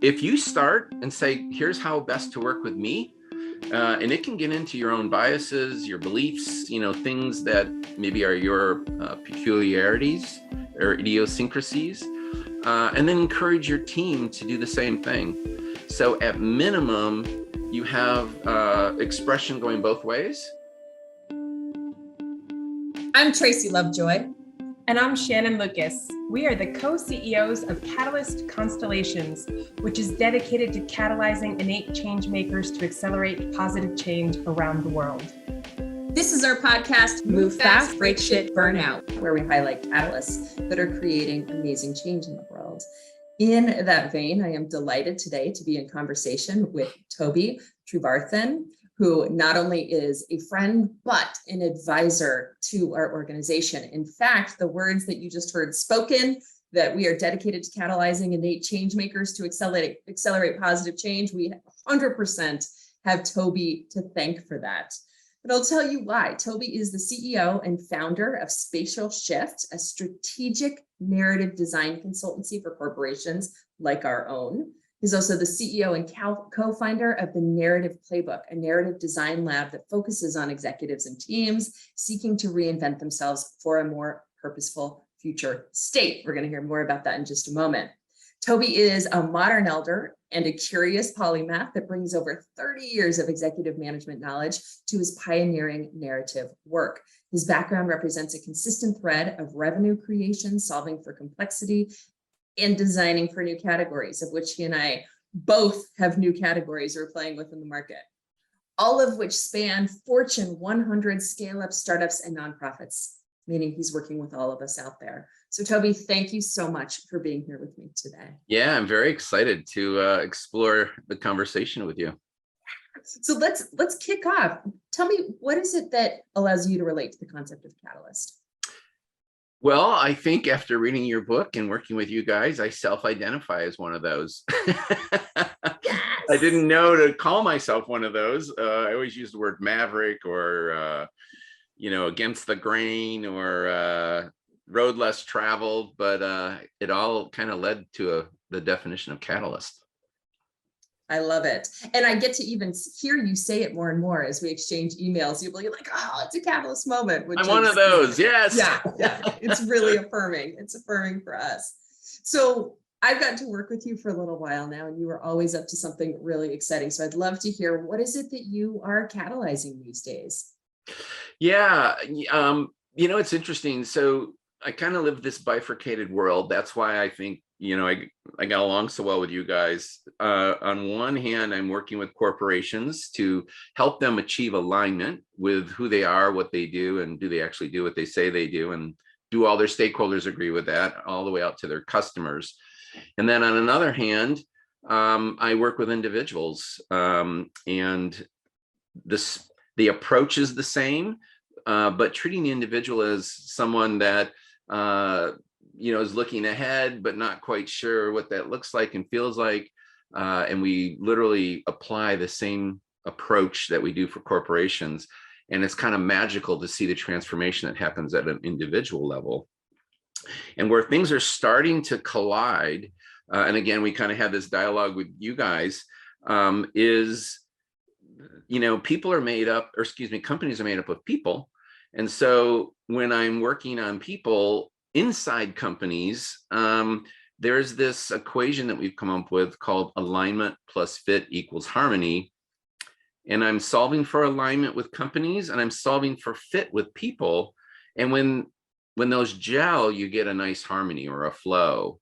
if you start and say, here's how best to work with me, and it can get into your own biases, your beliefs, things that maybe are your peculiarities or idiosyncrasies, and then encourage your team to do the same thing. So at minimum, you have expression going both ways. I'm Tracy Lovejoy. And I'm Shannon Lucas. We are the co-CEOs of Catalyst Constellations, which is dedicated to catalyzing innate change makers to accelerate positive change around the world. This is our podcast, Move Fast, Break Shit, Burn Out, where we highlight catalysts that are creating amazing change in the world. In that vein, I am delighted today to be in conversation with Toby Trevarthen, who not only is a friend, but an advisor to our organization. In fact, the words that you just heard spoken, that we are dedicated to catalyzing innate change makers to accelerate positive change, we 100% have Toby to thank for that. But I'll tell you why. Toby is the CEO and founder of Spatial Shift, a strategic narrative design consultancy for corporations like our own. He's also the CEO and co-founder of the Narrative Playbook, a narrative design lab that focuses on executives and teams seeking to reinvent themselves for a more purposeful future state. We're going to hear more about that in just a moment. Toby is a modern elder and a curious polymath that brings over 30 years of executive management knowledge to his pioneering narrative work. His background represents a consistent thread of revenue creation, solving for complexity, and designing for new categories, of which he and I both have new categories we're playing with in the market, all of which span Fortune 100 scale-up startups and nonprofits, meaning he's working with all of us out there. So Toby, thank you so much for being here with me today. Yeah, I'm very excited to explore the conversation with you. So let's kick off. Tell me, what is it that allows you to relate to the concept of catalyst? Well, I think after reading your book and working with you guys, I self-identify as one of those. Yes! I didn't know to call myself one of those. I always use the word maverick or, against the grain or road less traveled, but it all kind of led to the definition of catalyst. I love it. And I get to even hear you say it more and more as we exchange emails. You'll be like, oh, it's a catalyst moment. I'm one of those, yes. Yeah. It's really affirming. It's affirming for us. So I've gotten to work with you for a little while now, and you are always up to something really exciting. So I'd love to hear, what is it that you are catalyzing these days? Yeah, it's interesting. So I kind of live this bifurcated world. That's why I think, I got along so well with you guys. On one hand, I'm working with corporations to help them achieve alignment with who they are, what they do, and do they actually do what they say they do, and do all their stakeholders agree with that, all the way out to their customers. And then on another hand, I work with individuals, and the approach is the same, but treating the individual as someone that is looking ahead, but not quite sure what that looks like and feels like. And we literally apply the same approach that we do for corporations. And it's kind of magical to see the transformation that happens at an individual level. And where things are starting to collide, and again, we kind of had this dialogue with you guys, is, people are made up, companies are made up of people. And so when I'm working on people inside companies, there's this equation that we've come up with called alignment plus fit equals harmony. And I'm solving for alignment with companies, and I'm solving for fit with people. And when those gel, you get a nice harmony or a flow.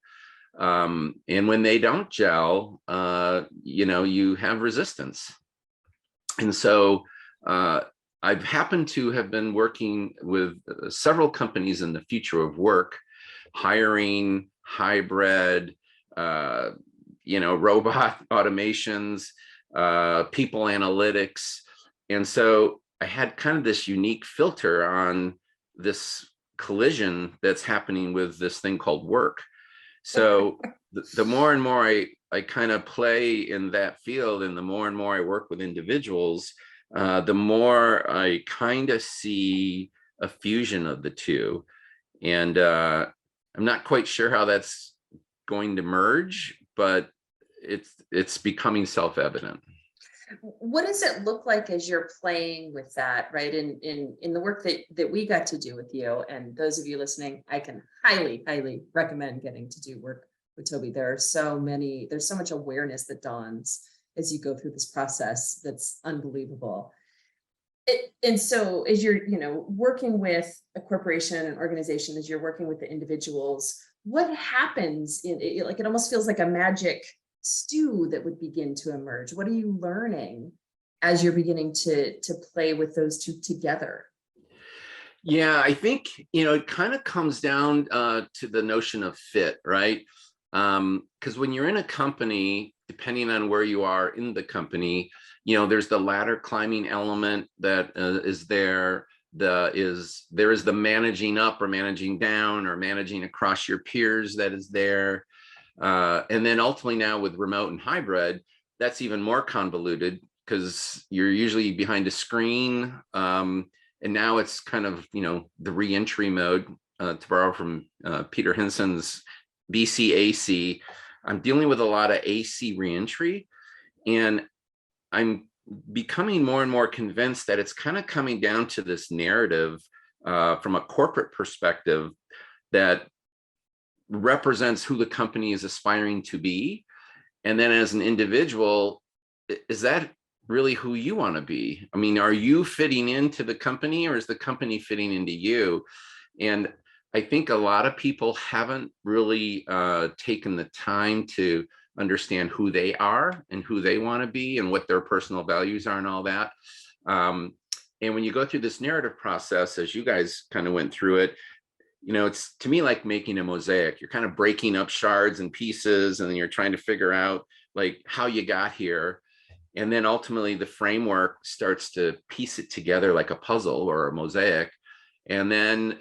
And when they don't gel, you have resistance. And so I've happened to have been working with several companies in the future of work, hiring, hybrid, robot automations, people analytics. And so I had kind of this unique filter on this collision that's happening with this thing called work. So the more and more I kind of play in that field, and the more and more I work with individuals, the more I kind of see a fusion of the two. And I'm not quite sure how that's going to merge, but it's becoming self-evident. What does it look like as you're playing with that, right? In the work that we got to do with you, and those of you listening, I can highly recommend getting to do work with Toby. There's so much awareness that dawns as you go through this process that's unbelievable. And so as you're, working with a corporation, an organization, as you're working with the individuals, what happens it almost feels like a magic stew that would begin to emerge. What are you learning as you're beginning to play with those two together? Yeah, I think, it kind of comes down to the notion of fit, right? Because when you're in a company, depending on where you are in the company, there's the ladder climbing element that is there. There is the managing up or managing down or managing across your peers that is there. And then ultimately now with remote and hybrid, that's even more convoluted because you're usually behind a screen. And now it's kind of, the re-entry mode, to borrow from Peter Hinson's BCAC. I'm dealing with a lot of AC re-entry, and I'm becoming more and more convinced that it's kind of coming down to this narrative from a corporate perspective that represents who the company is aspiring to be. And then as an individual, is that really who you want to be? I mean, are you fitting into the company, or is the company fitting into you? And I think a lot of people haven't really taken the time to understand who they are and who they want to be and what their personal values are and all that. And when you go through this narrative process, as you guys kind of went through it, it's to me like making a mosaic. You're kind of breaking up shards and pieces, and then you're trying to figure out like how you got here. And then ultimately the framework starts to piece it together like a puzzle or a mosaic. And then,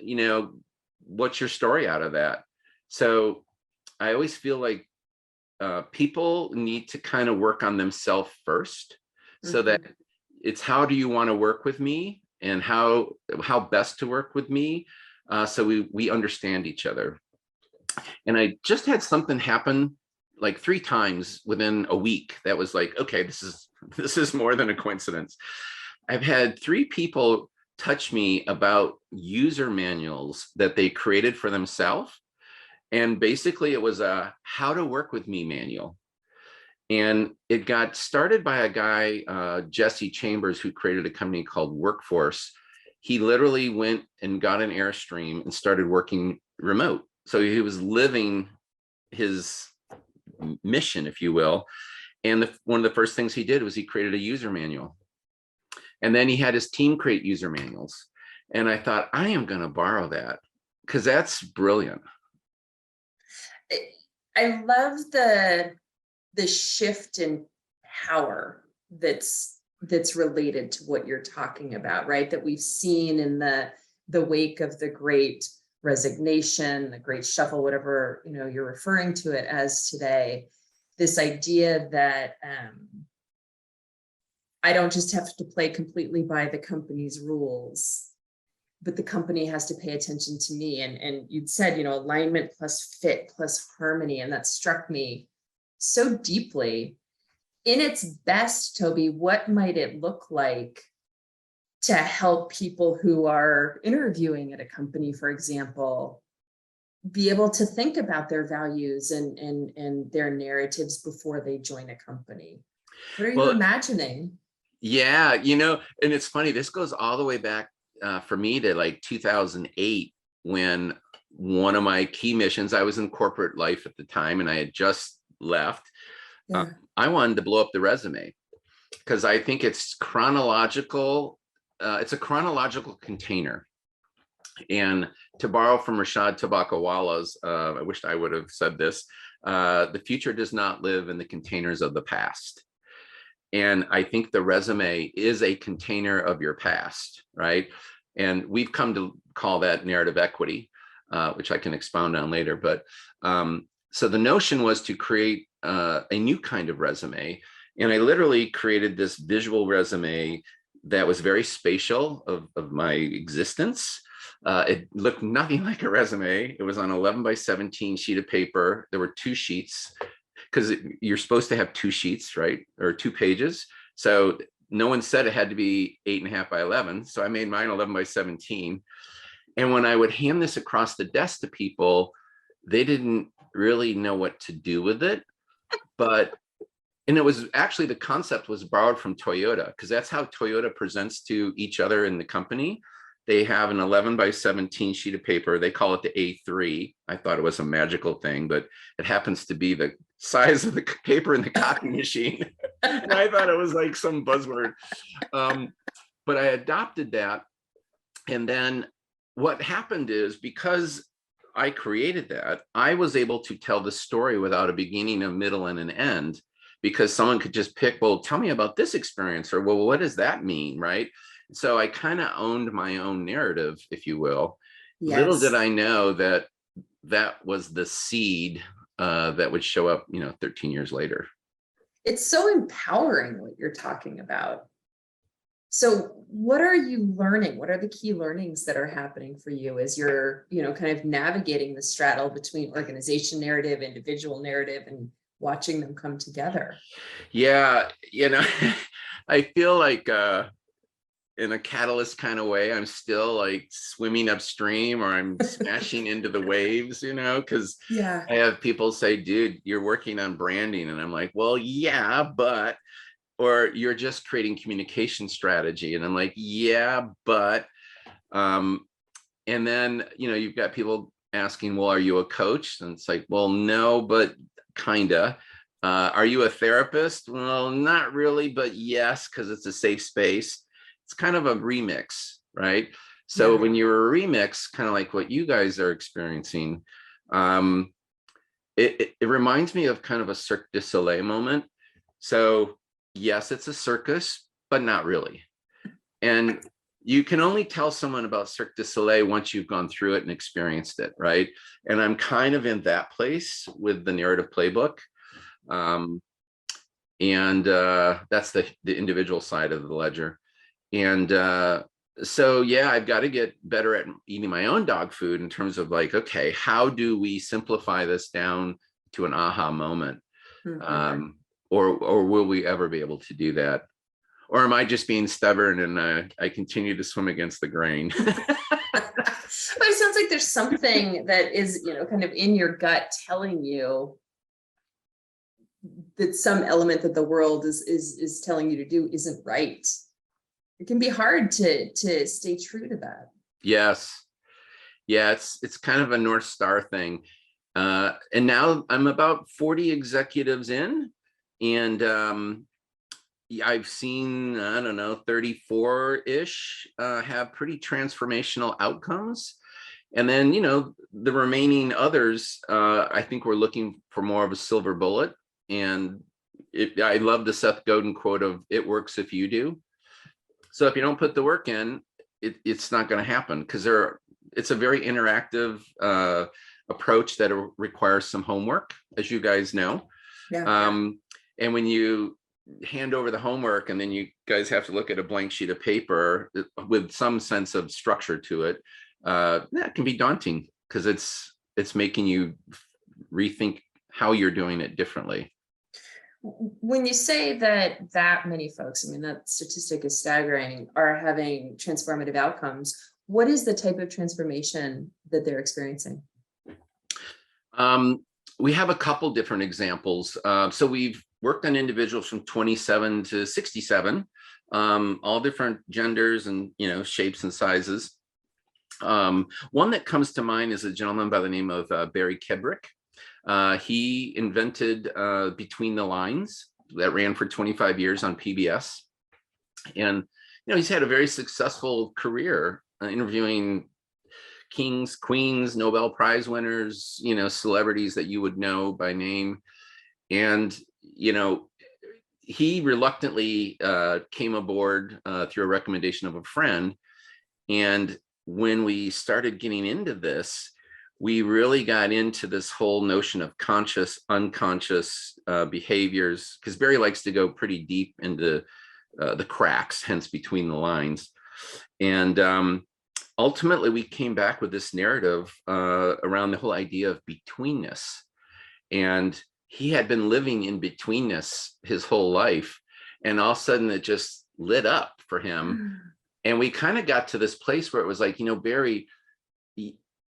what's your story out of that? So I always feel like people need to kind of work on themselves first, so that it's how do you want to work with me and how best to work with me, so we understand each other. And I just had something happen like 3 times within a week that was like, okay, this is more than a coincidence. I've had 3 people touch me about user manuals that they created for themselves. And basically it was a how to work with me manual. And it got started by a guy, Jesse Chambers, who created a company called Workforce. He literally went and got an Airstream and started working remote. So he was living his mission, if you will. And one of the first things he did was he created a user manual. And then he had his team create user manuals. And I thought, I am going to borrow that because that's brilliant. I love the shift in power that's related to what you're talking about, right? That we've seen in the wake of the Great Resignation, the Great Shuffle, whatever you're referring to it as today. This idea that I don't just have to play completely by the company's rules, but the company has to pay attention to me. And you'd said, alignment plus fit plus harmony. And that struck me so deeply. In its best, Toby, what might it look like to help people who are interviewing at a company, for example, be able to think about their values and their narratives before they join a company? What are you imagining? Yeah, and it's funny, this goes all the way back for me to like 2008, when one of my key missions, I was in corporate life at the time and I had just left. Yeah. I wanted to blow up the resume because I think it's chronological. It's a chronological container. And to borrow from Rashad Tabakawala's, I wished I would have said this, the future does not live in the containers of the past. And I think the resume is a container of your past, right? And we've come to call that narrative equity, which I can expound on later. But so the notion was to create a new kind of resume. And I literally created this visual resume that was very spatial of my existence. It looked nothing like a resume. It was on 11 by 17 sheet of paper. There were 2 sheets, because you're supposed to have 2 sheets, right? Or 2 pages. So no one said it had to be 8.5 by 11. So I made mine 11 by 17. And when I would hand this across the desk to people, they didn't really know what to do with it. And it was actually, the concept was borrowed from Toyota, because that's how Toyota presents to each other in the company. They have an 11 by 17 sheet of paper. They call it the A3. I thought it was a magical thing, but it happens to be the size of the paper in the copy machine. And I thought it was like some buzzword. But I adopted that. And then what happened is, because I created that, I was able to tell the story without a beginning, a middle, and an end, because someone could just pick, well, tell me about this experience, or, well, what does that mean, right? So I kind of owned my own narrative, if you will. Yes. Little did I know that that was the seed that would show up, 13 years later. It's so empowering what you're talking about. So what are you learning? What are the key learnings that are happening for you as you're, kind of navigating the straddle between organization narrative, individual narrative, and watching them come together? Yeah, I feel like in a catalyst kind of way, I'm still like swimming upstream, or I'm smashing into the waves, because I have people say, dude, you're working on branding. And I'm like, well, yeah, but, or you're just creating communication strategy. And I'm like, yeah, but, and then, you've got people asking, well, are you a coach? And it's like, well, no, but kinda. Are you a therapist? Well, not really, but yes, because it's a safe space. It's kind of a remix, right? So when you're a remix, kind of like what you guys are experiencing, it reminds me of kind of a Cirque du Soleil moment. So yes, it's a circus, but not really. And you can only tell someone about Cirque du Soleil once you've gone through it and experienced it, right? And I'm kind of in that place with the narrative playbook. That's the individual side of the ledger. And so, yeah, I've got to get better at eating my own dog food in terms of like, okay, how do we simplify this down to an aha moment? Mm-hmm. Or will we ever be able to do that? Or am I just being stubborn and I continue to swim against the grain? But it sounds like there's something that is, kind of in your gut telling you that some element that the world is telling you to do isn't right. It can be hard to stay true to that. Yes. Yeah, it's kind of a North Star thing. And now I'm about 40 executives in, and I've seen, 34-ish have pretty transformational outcomes. And then, the remaining others, I think we're looking for more of a silver bullet. And I love the Seth Godin quote of, it works if you do. So if you don't put the work in, it's not going to happen, because it's a very interactive approach that requires some homework, as you guys know. Yeah. And when you hand over the homework and then you guys have to look at a blank sheet of paper with some sense of structure to it, that can be daunting, because it's making you rethink how you're doing it differently. When you say that many folks, that statistic is staggering, are having transformative outcomes, what is the type of transformation that they're experiencing? We have a couple different examples. So we've worked on individuals from 27 to 67, all different genders and, shapes and sizes. One that comes to mind is a gentleman by the name of Barry Kebrick. He invented Between the Lines, that ran for 25 years on PBS. And, he's had a very successful career interviewing kings, queens, Nobel Prize winners, celebrities that you would know by name. And, he reluctantly came aboard through a recommendation of a friend. And when we started getting into this, we really got into this whole notion of conscious, unconscious behaviors, because Barry likes to go pretty deep into the cracks, hence Between the Lines. And ultimately, we came back with this narrative around the whole idea of betweenness. And he had been living in betweenness his whole life. And all of a sudden it just lit up for him. And we kind of got to this place where it was like, Barry,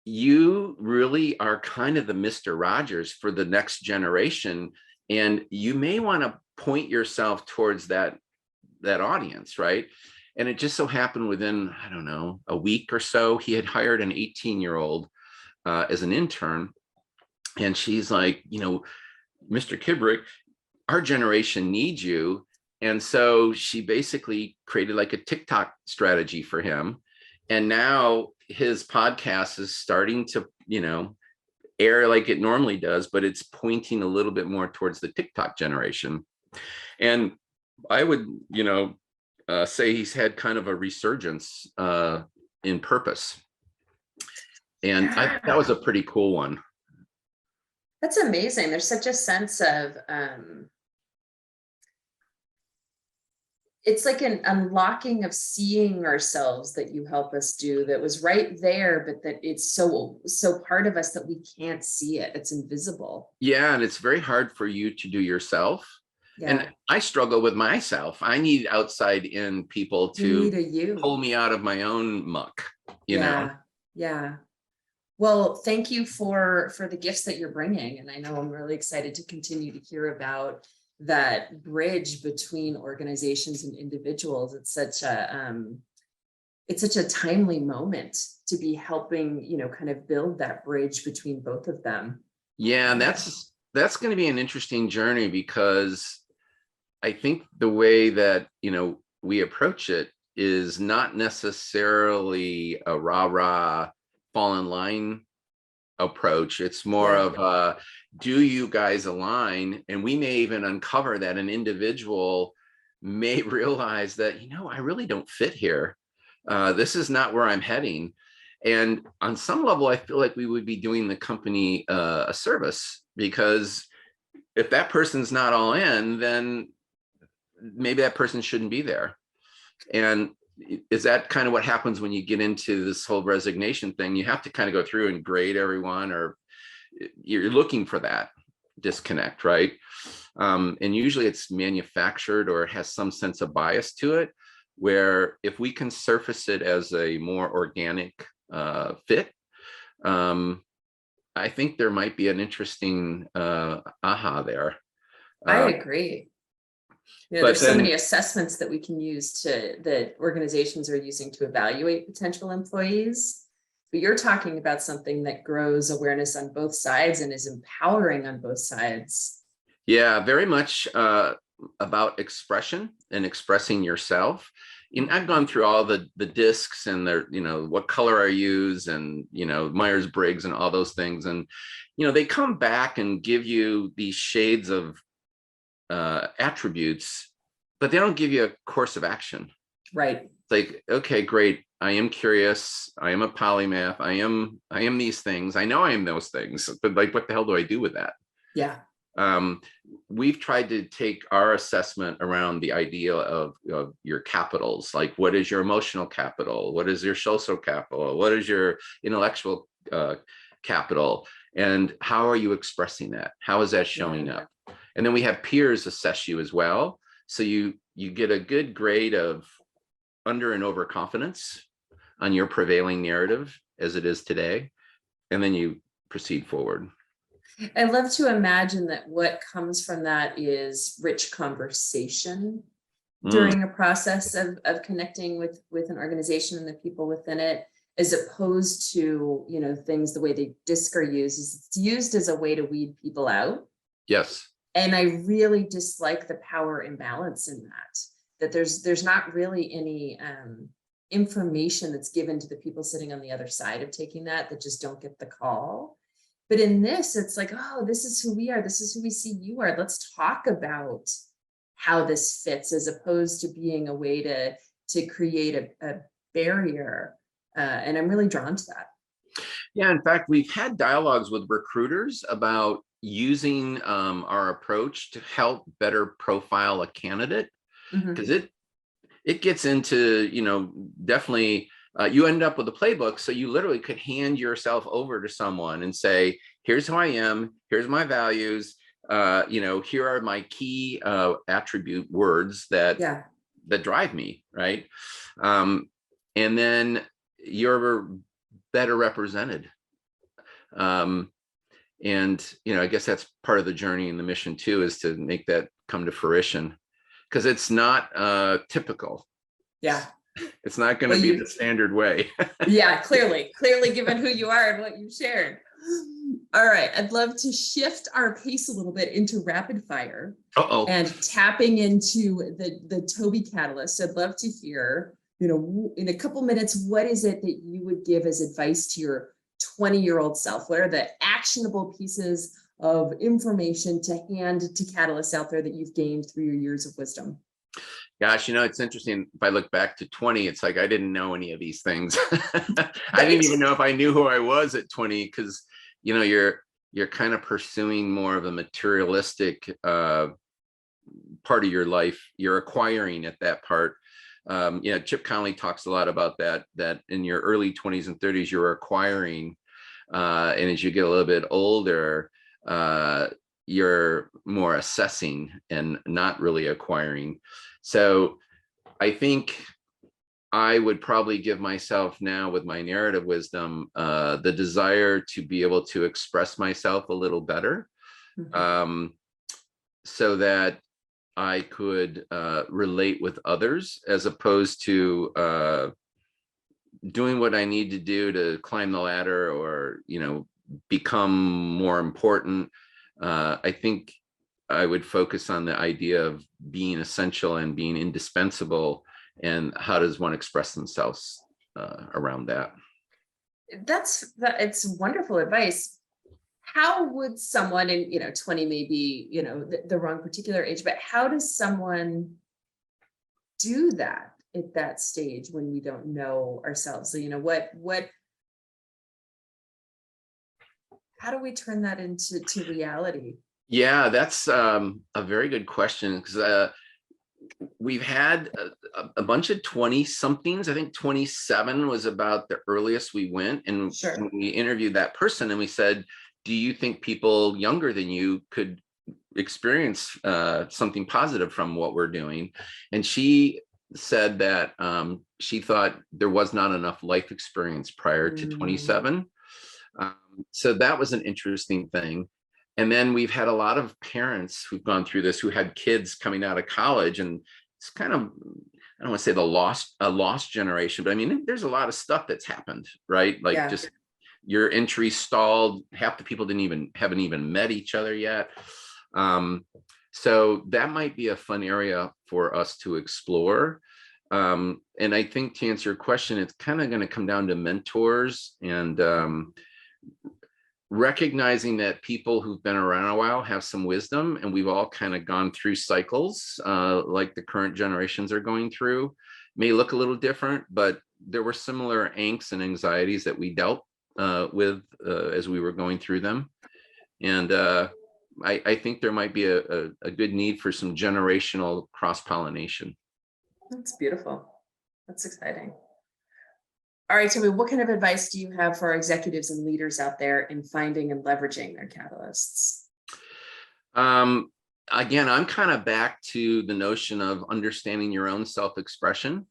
you really are kind of the Mr. Rogers for the next generation. And you may want to point yourself towards that audience, right? And it just so happened within, I don't know, a week or so, he had hired an 18-year-old as an intern. And she's like, Mr. Kibrick, our generation needs you. And so she basically created like a TikTok strategy for him. And now his podcast is starting to, air like it normally does, but it's pointing a little bit more towards the TikTok generation. And I would, say he's had kind of a resurgence in purpose. And that was a pretty cool one. That's amazing. There's such a sense of, it's like an unlocking of seeing ourselves that you help us do, that was right there, but that it's so part of us that we can't see it. It's invisible. Yeah. And it's very hard for you to do yourself. Yeah. And I struggle with myself. I need outside in people to pull me out of my own muck, you know? Yeah. Well, thank you for the gifts that you're bringing. And I know I'm really excited to continue to hear about that bridge between organizations and individuals. It's such a timely moment to be helping, kind of build that bridge between both of them. Yeah, and that's going to be an interesting journey, because I think the way that, we approach it is not necessarily a rah-rah fall in line approach. It's more of do you guys align? And we may even uncover that an individual may realize that, I really don't fit here. This is not where I'm heading. And on some level, I feel like we would be doing the company a service, because if that person's not all in, then maybe that person shouldn't be there. And is that kind of what happens when you get into this whole resignation thing? You have to kind of go through and grade everyone, or you're looking for that disconnect, right? And usually it's manufactured or has some sense of bias to it, where if we can surface it as a more organic fit, I think there might be an interesting aha there. I agree. There's so many assessments that we can use that organizations are using to evaluate potential employees. But you're talking about something that grows awareness on both sides and is empowering on both sides. Yeah, very much about expression and expressing yourself. I've gone through all the discs and their, what color I use, and, Myers-Briggs and all those things. And, they come back and give you these shades of attributes, but they don't give you a course of action. Right. It's like, okay, great. I am curious. I am a polymath. I am these things. I know I am those things, but like, what the hell do I do with that? Yeah. We've tried to take our assessment around the idea of your capitals. Like, what is your emotional capital? What is your social capital? What is your intellectual capital? And how are you expressing that? How is that showing up? And then we have peers assess you as well. So you get a good grade of under and over confidence on your prevailing narrative as it is today. And then you proceed forward. I love to imagine that what comes from that is rich conversation during a process of connecting with an organization and the people within it, as opposed to, things the way the DISC are used. It's used as a way to weed people out. Yes. And I really dislike the power imbalance in that there's not really any information that's given to the people sitting on the other side of taking that just don't get the call. But in this, it's like, oh, this is who we are. This is who we see you are. Let's talk about how this fits, as opposed to being a way to create a barrier. And I'm really drawn to that. Yeah, in fact, we've had dialogues with recruiters about using our approach to help better profile a candidate, because it gets into, definitely you end up with a playbook. So you literally could hand yourself over to someone and say, here's who I am, here's my values, here are my key attribute words that Yeah. drive me, right? And then you're better represented. And I guess that's part of the journey and the mission too, is to make that come to fruition, because it's not typical. Yeah. It's not going to be the standard way. Yeah, clearly given who you are and what you shared. All right, I'd love to shift our pace a little bit into rapid fire. And tapping into the Toby catalyst. I'd love to hear, in a couple minutes, what is it that you would give as advice to your 20-year-old self? What are the actionable pieces of information to hand to catalysts out there that you've gained through your years of wisdom? Gosh, it's interesting. If I look back to 20, it's like I didn't know any of these things. I didn't even know if I knew who I was at 20, because you're kind of pursuing more of a materialistic part of your life. You're acquiring at that part. Chip Conley talks a lot about that in your early 20s and 30s, you're acquiring. And as you get a little bit older, you're more assessing and not really acquiring. So I think I would probably give myself now, with my narrative wisdom, the desire to be able to express myself a little better, so that I could relate with others, as opposed to doing what I need to do to climb the ladder or, become more important. I think I would focus on the idea of being essential and being indispensable, and how does one express themselves around that. It's wonderful advice. How would someone in 20 may be the wrong particular age, but how does someone do that at that stage when we don't know ourselves? So how do we turn that into reality? Yeah, that's a very good question, because we've had a bunch of 20 somethings. I think 27 was about the earliest we went. And Sure. we interviewed that person and we said, do you think people younger than you could experience something positive from what we're doing? And she said that she thought there was not enough life experience prior to 27. So that was an interesting thing. And then we've had a lot of parents who've gone through this, who had kids coming out of college, and it's kind of, I don't want to say a lost generation, but I mean, there's a lot of stuff that's happened, right? Like just your entry stalled. Half the people haven't even met each other yet. So that might be a fun area for us to explore. And I think, to answer your question, it's kind of going to come down to mentors and recognizing that people who've been around a while have some wisdom, and we've all kind of gone through cycles like the current generations are going through. May look a little different, but there were similar angst and anxieties that we dealt with as we were going through them. And I think there might be a good need for some generational cross-pollination. That's beautiful. That's exciting. All right, Toby, what kind of advice do you have for our executives and leaders out there in finding and leveraging their catalysts? Again, I'm kind of back to the notion of understanding your own self-expression,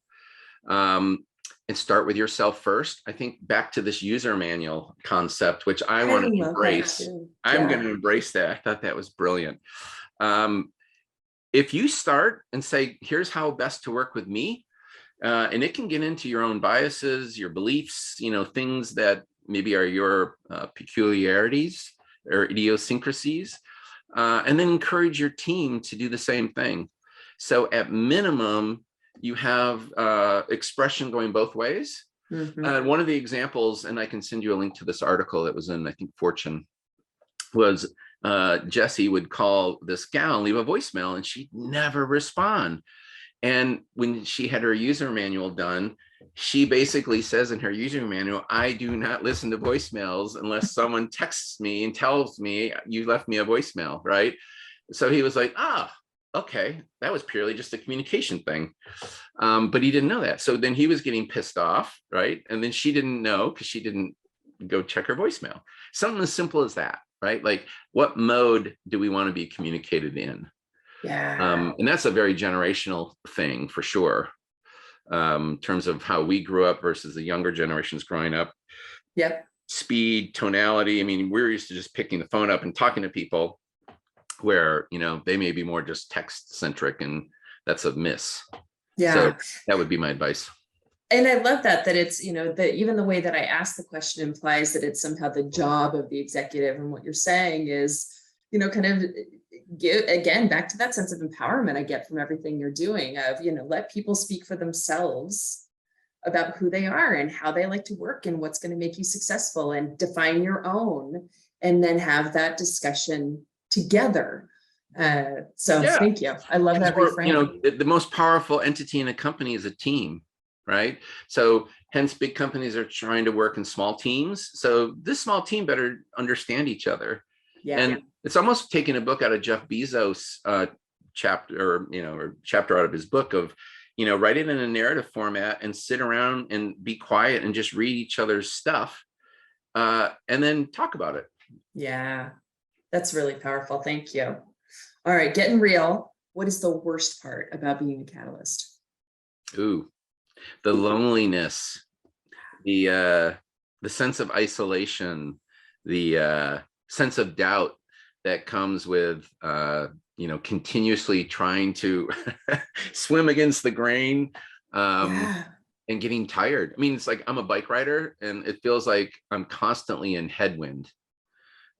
and start with yourself first. I think back to this user manual concept, which I want to embrace. I'm going to embrace that. I thought that was brilliant. If you start and say, here's how best to work with me, and it can get into your own biases, your beliefs, things that maybe are your peculiarities or idiosyncrasies, and then encourage your team to do the same thing. So at minimum, you have expression going both ways. One of the examples, and I can send you a link to this article that was in, I think, Fortune, was Jessie would call this gal and leave a voicemail, and she'd never respond. And when she had her user manual done, she basically says in her user manual, I do not listen to voicemails unless someone texts me and tells me you left me a voicemail, right? So he was like, okay, that was purely just a communication thing. But he didn't know that. So then he was getting pissed off, right? And then she didn't know because she didn't go check her voicemail. Something as simple as that, right? Like, what mode do we want to be communicated in? Yeah. And that's a very generational thing for sure, in terms of how we grew up versus the younger generations growing up. Yep. Speed, tonality. I mean, we're used to just picking the phone up and talking to people, where, they may be more just text centric, and that's a miss. Yeah. So that would be my advice. And I love that it's, that even the way that I ask the question implies that it's somehow the job of the executive. And what you're saying is, kind of give, again, back to that sense of empowerment I get from everything you're doing of, let people speak for themselves about who they are and how they like to work and what's going to make you successful, and define your own, and then have that discussion together. So Yeah. thank you. I love that reframe. The most powerful entity in a company is a team, right? So hence big companies are trying to work in small teams. So this small team better understand each other. Yeah. And it's almost taking a book out of Jeff Bezos' chapter, or chapter out of his book of, write it in a narrative format and sit around and be quiet and just read each other's stuff, and then talk about it. Yeah, that's really powerful. Thank you. All right, getting real. What is the worst part about being a catalyst? Ooh, the loneliness, the sense of isolation, the sense of doubt that comes with continuously trying to swim against the grain, Yeah. and getting tired. I mean, it's like I'm a bike rider, and it feels like I'm constantly in headwind.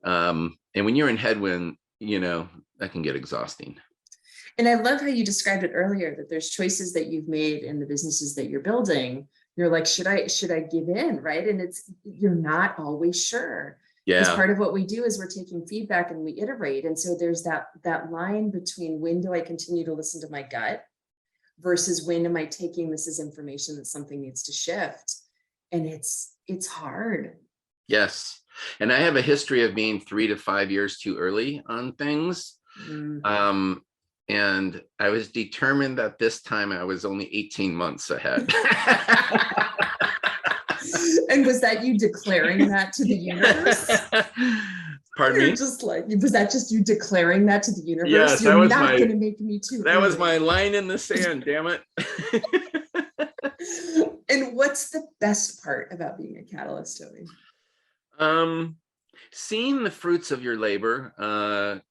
And when you're in headwind, that can get exhausting. And I love how you described it earlier, that there's choices that you've made in the businesses that you're building. You're like, should I give in, right? And you're not always sure. Yeah. Because part of what we do is we're taking feedback and we iterate. And so there's that line between, when do I continue to listen to my gut versus when am I taking this as information that something needs to shift? And it's hard. Yes. And I have a history of being 3 to 5 years too early on things. And I was determined that this time I was only 18 months ahead. And was that you declaring that to the universe? Pardon me? Just like, was that just you declaring that to the universe? Yes, You're not going to make me too. That was my line in the sand, damn it. And what's the best part about being a catalyst, Toby? Seeing the fruits of your labor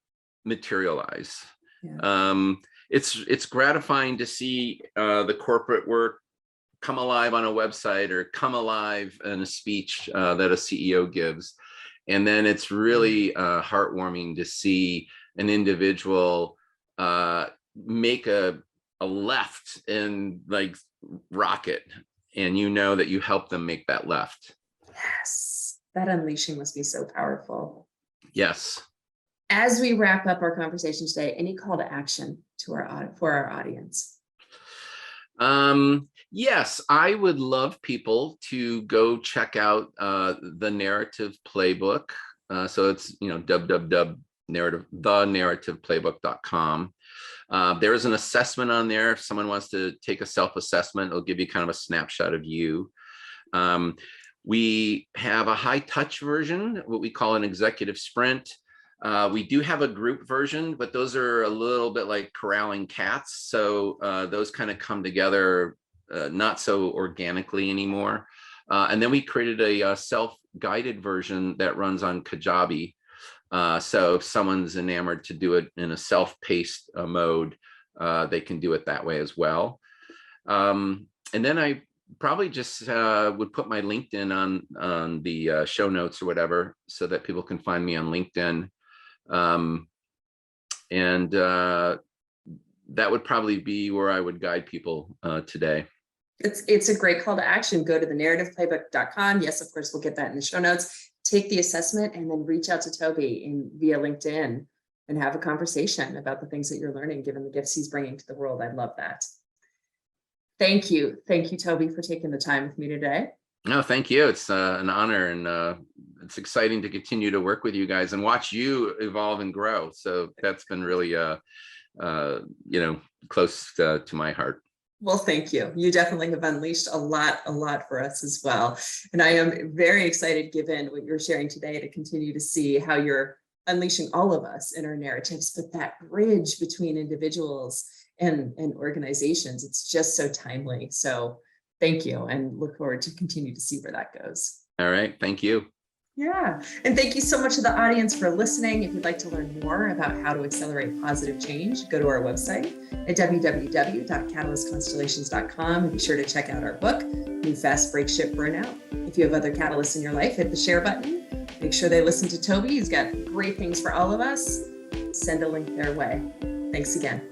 materialize. Yeah. It's gratifying to see the corporate work come alive on a website or come alive in a speech that a CEO gives. And then it's really heartwarming to see an individual make a left and like rocket, and that you help them make that left. Yes, that unleashing must be so powerful. Yes. As we wrap up our conversation today, any call to action for our audience? Yes, I would love people to go check out the Narrative Playbook. So it's thenarrativeplaybook.com. There is an assessment on there. If someone wants to take a self-assessment, it'll give you kind of a snapshot of you. We have a high touch version, what we call an executive sprint. We do have a group version, but those are a little bit like corralling cats. So those kind of come together not so organically anymore. And then we created a self-guided version that runs on Kajabi. So if someone's enamored to do it in a self-paced mode, they can do it that way as well. And then I probably just would put my LinkedIn on the show notes or whatever, so that people can find me on LinkedIn. And that would probably be where I would guide people today. It's a great call to action. Go to thenarrativeplaybook.com. Yes, of course, we'll get that in the show notes. Take the assessment and then reach out to Toby via LinkedIn and have a conversation about the things that you're learning, given the gifts he's bringing to the world. I love that. Thank you. Thank you, Toby, for taking the time with me today. No, thank you. It's an honor, and it's exciting to continue to work with you guys and watch you evolve and grow. So that's been really, close to my heart. Well, thank you. You definitely have unleashed a lot for us as well. And I am very excited, given what you're sharing today, to continue to see how you're unleashing all of us in our narratives, but that bridge between individuals and organizations, it's just so timely. So thank you, and look forward to continue to see where that goes. All right. Thank you. Yeah. And thank you so much to the audience for listening. If you'd like to learn more about how to accelerate positive change, go to our website at www.catalystconstellations.com, and be sure to check out our book, Move Fast, Break Shit, Burnout. If you have other catalysts in your life, hit the share button. Make sure they listen to Toby. He's got great things for all of us. Send a link their way. Thanks again.